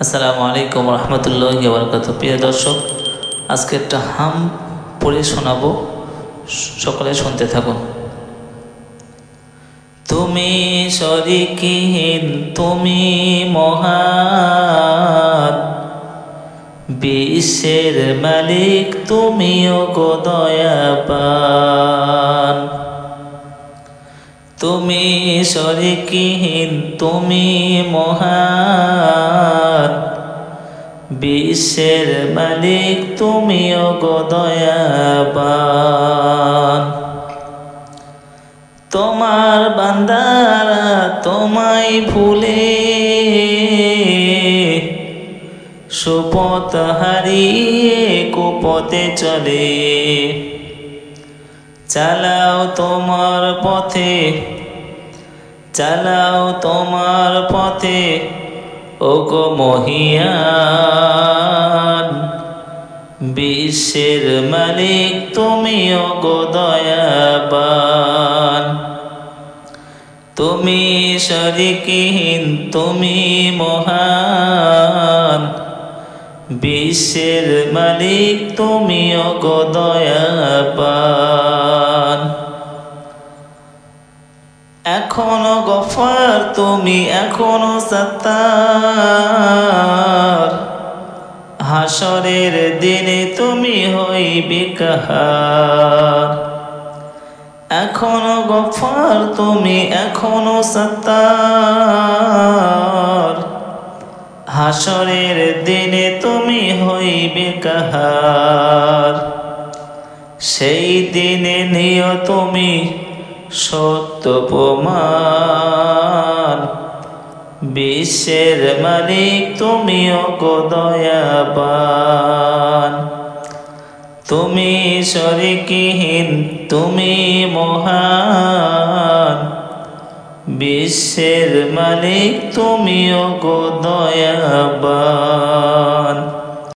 আসসালামু আলাইকুম রহমতুল্লাহি ওয়া বারাকাতুহু। প্রিয় দর্শক, আজকে একটা হাম পড়ে শোনাবো, সকলে শুনতে থাকুন। তুমি শরীকহীন, তুমি মহান, বিশ্বের মালিক তুমি ওগো দয়াবান। তুমি শরীকহীন, তুমি মহান, বিশ্বের মালিক তুমি ওগো দয়াবান। তোমার বান্দারা তোমায় ভুলে সুপথ হারিয়ে কুপথে চলে। চালাও তোমার পথে, চালাও তোমার পথে ওগো মহিয়ান, বিশ্বের মালিক তুমি ওগো দয়াবান। তুমি শরীকহীন, তুমি মহান, বিশ্বের মালিক তুমি ওগো দয়াবান। এখনো গফার তুমি, এখনো সত্তার, হাসরের দিনে তুমি হইবে কাহার। এখনো গফার তুমি, এখনো সত্তার, হাসরের দিনে তুমি হইবে কাহার। সেই দিনে নিও তুমি সত্য প্রমাণ, বিশ্বের মালিক তুমি ওগো দয়াবান। তুমি শরীকহীন, তুমি মহান, বিশ্বের মালিক তুমি ওগো দয়াবান।